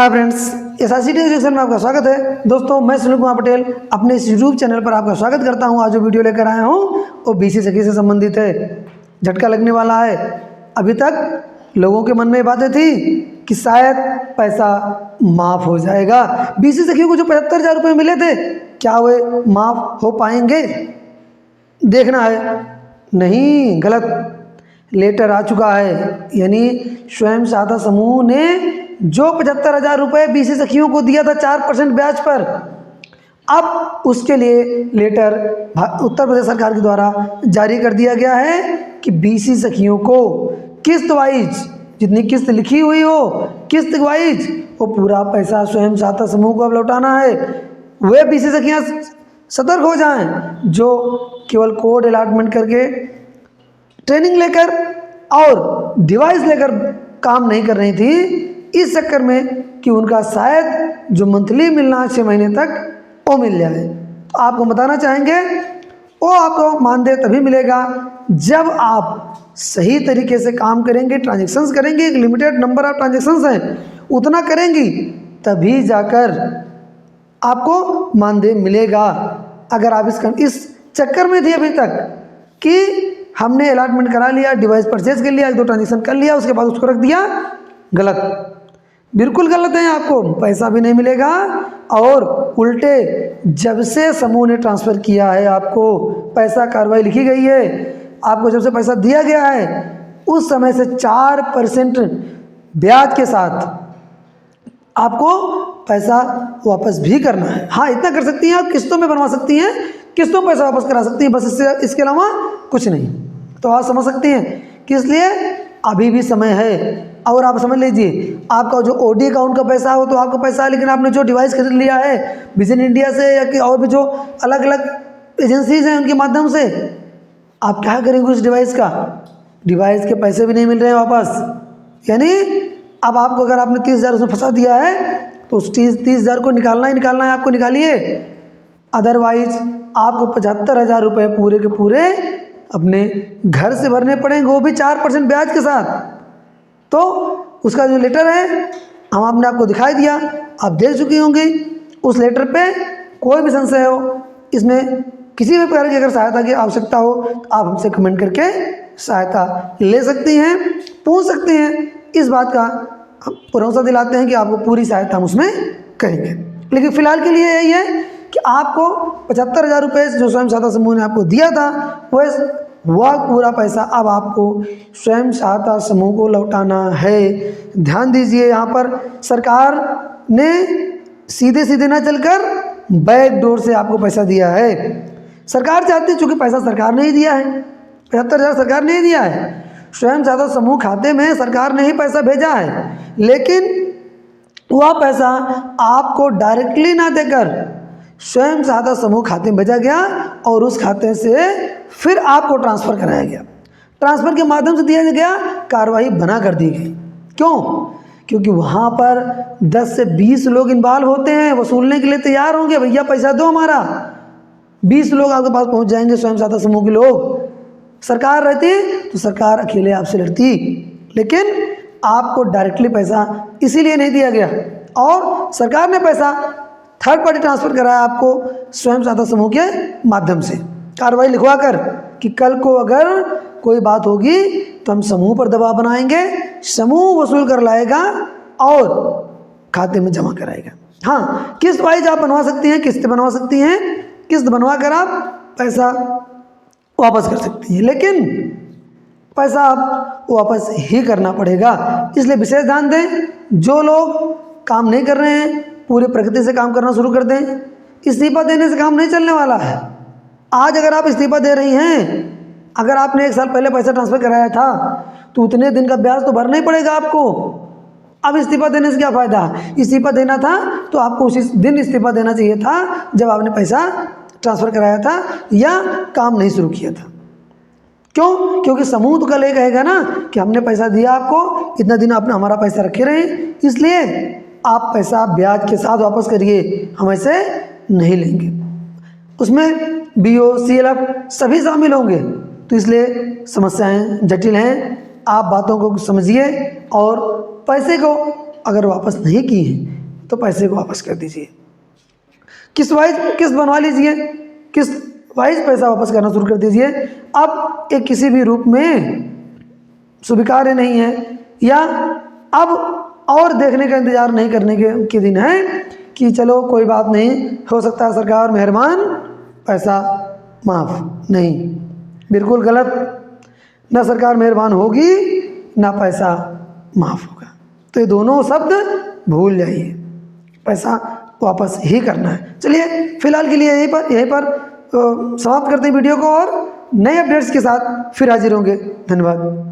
Hi friends, SRCT education में आपका स्वागत है। दोस्तों, मैं सुनील कुमार पटेल अपने इस यूट्यूब चैनल पर आपका स्वागत करता हूं। आज जो वीडियो लेकर आया हूं वो BC सखी से संबंधित है। झटका लगने वाला है। अभी तक लोगों के मन में बातें थी कि शायद पैसा माफ़ हो जाएगा। BC सखियों को जो 75,000 रुपये मिले थे, क्या वे माफ़ हो पाएंगे? देखना है। नहीं, गलत। लेटर आ चुका है, यानी स्वयं सहायता समूह ने जो 75,000 रुपये BC सखियों को दिया था 4% ब्याज पर, अब उसके लिए लेटर उत्तर प्रदेश सरकार के द्वारा जारी कर दिया गया है कि BC सखियों को किस्त वाइज, जितनी किस्त लिखी हुई हो किस्त वाइज, वो पूरा पैसा स्वयं सहायता समूह को अब लौटाना है। वे BC सखियाँ सतर्क हो जाएं जो केवल कोड अलॉटमेंट करके, ट्रेनिंग लेकर और डिवाइस लेकर काम नहीं कर रही थी, इस चक्कर में कि उनका शायद जो मंथली मिलना है 6 महीने तक, वो मिल जाए। तो आपको बताना चाहेंगे, वो आपको मानदेय तभी मिलेगा जब आप सही तरीके से काम करेंगे, ट्रांजेक्शन्स करेंगे, एक लिमिटेड नंबर ऑफ ट्रांजेक्शन्स हैं, उतना करेंगी तभी जाकर आपको मानदेय मिलेगा। अगर आप इस चक्कर में थे अभी तक कि हमने अलॉटमेंट करा लिया, डिवाइस परचेज कर लिया, 1-2 ट्रांजेक्शन कर लिया, उसके बाद उसको रख दिया, गलत, बिल्कुल गलत है। आपको पैसा भी नहीं मिलेगा और उल्टे जब से समूह ने ट्रांसफ़र किया है, आपको पैसा कार्रवाई लिखी गई है, आपको जब से पैसा दिया गया है उस समय से 4% ब्याज के साथ आपको पैसा वापस भी करना है। हाँ, इतना कर सकती हैं आप, किस्तों में बनवा सकती हैं, किस्तों पैसा वापस करा सकती हैं, बस इसके अलावा कुछ नहीं। तो आप समझ सकती हैं कि इसलिए अभी भी समय है। और आप समझ लीजिए, आपका जो OD अकाउंट का पैसा हो तो आपका पैसा है, लेकिन आपने जो डिवाइस खरीद लिया है विजन इंडिया से या कि और भी जो अलग अलग एजेंसीज हैं उनके माध्यम से, आप क्या करेंगे उस डिवाइस का? डिवाइस के पैसे भी नहीं मिल रहे हैं वापस। यानी अब आपको, अगर आपने 30,000 उसमें फंसा दिया है तो उस 30,000 को निकालना ही निकालना है, आपको निकालिए। अदरवाइज आपको 75,000 रुपये पूरे के पूरे अपने घर से भरने पड़ेंगे, वो भी 4% ब्याज के साथ। तो उसका जो लेटर है हम आपने आपको दिखाई दिया, आप देख चुकी होंगी। उस लेटर पे कोई भी संशय हो, इसमें किसी भी प्रकार की अगर सहायता की आवश्यकता हो तो आप हमसे कमेंट करके सहायता ले सकती हैं, पूछ सकती हैं। इस बात का हम भरोसा दिलाते हैं कि आपको पूरी सहायता हम उसमें करेंगे। लेकिन फ़िलहाल के लिए यही है कि आपको 75,000 रुपये जो स्वयं सहायता समूह ने आपको दिया था, वह पूरा पैसा अब आपको स्वयं सहायता समूह को लौटाना है। ध्यान दीजिए, यहाँ पर सरकार ने सीधे सीधे ना चलकर बैक डोर से आपको पैसा दिया है। सरकार चाहती है, चूँकि पैसा सरकार ने ही दिया है, 75,000 सरकार ने ही दिया है, स्वयं सहायता समूह खाते में सरकार ने ही पैसा भेजा है, लेकिन वह पैसा आपको डायरेक्टली ना देकर स्वयं सहायता समूह खाते में भेजा गया और उस खाते से फिर आपको ट्रांसफ़र कराया गया। ट्रांसफ़र के माध्यम से दिया गया, कार्रवाई बना कर दी गई। क्यों? क्योंकि वहाँ पर 10 से 20 लोग इन्वॉल्व होते हैं, वसूलने के लिए तैयार होंगे, भैया पैसा दो हमारा। 20 लोग आपके पास पहुँच जाएंगे, स्वयं सहायता समूह के लोग। सरकार रहती तो सरकार अकेले आपसे लड़ती, लेकिन आपको डायरेक्टली पैसा इसीलिए नहीं दिया गया और सरकार ने पैसा थर्ड पार्टी ट्रांसफ़र कराया आपको स्वयं सहायता समूह के माध्यम से, कार्रवाई लिखवा कर कि कल को अगर कोई बात होगी तो हम समूह पर दबाव बनाएंगे, समूह वसूल कर लाएगा और खाते में जमा कराएगा। हाँ, किस्त वाइज आप बनवा सकती हैं, किस्त बनवा सकती हैं, किस्त बनवा कर आप पैसा वापस कर सकती हैं, लेकिन पैसा आप वापस ही करना पड़ेगा। इसलिए विशेष ध्यान दें, जो लोग काम नहीं कर रहे हैं पूरी प्रकृति से काम करना शुरू कर दें। इस्तीफा देने से काम नहीं चलने वाला है। आज अगर आप इस्तीफा दे रही हैं, अगर आपने 1 साल पहले पैसा ट्रांसफ़र कराया था तो उतने दिन का ब्याज तो भरना ही पड़ेगा आपको। अब इस्तीफा देने से क्या फ़ायदा? इस्तीफा देना था तो आपको उसी दिन इस्तीफा देना चाहिए था जब आपने पैसा ट्रांसफ़र कराया था या काम नहीं शुरू किया था। क्यों? क्योंकि समूह तो कल ये कहेगा ना कि हमने पैसा दिया आपको, इतना दिन आपने हमारा पैसा रखे रहे, इसलिए आप पैसा ब्याज के साथ वापस करिए, हम ऐसे नहीं लेंगे। उसमें BO CLF सभी शामिल होंगे, तो इसलिए समस्याएं जटिल हैं। आप बातों को समझिए और पैसे को अगर वापस नहीं की हैं तो पैसे को वापस कर दीजिए। किस्त वाइज किस्त बनवा लीजिए, किस्त वाइज पैसा वापस करना शुरू कर दीजिए। अब ये किसी भी रूप में स्वीकार्य नहीं है, या अब और देखने का इंतज़ार नहीं करने के दिन है कि चलो कोई बात नहीं, हो सकता है सरकार मेहरबान, पैसा माफ़। नहीं, बिल्कुल गलत। ना सरकार मेहरबान होगी ना पैसा माफ़ होगा। तो ये दोनों शब्द भूल जाइए, पैसा वापस ही करना है। चलिए फिलहाल के लिए यहीं पर समाप्त करते हैं वीडियो को, और नए अपडेट्स के साथ फिर हाजिर होंगे। धन्यवाद।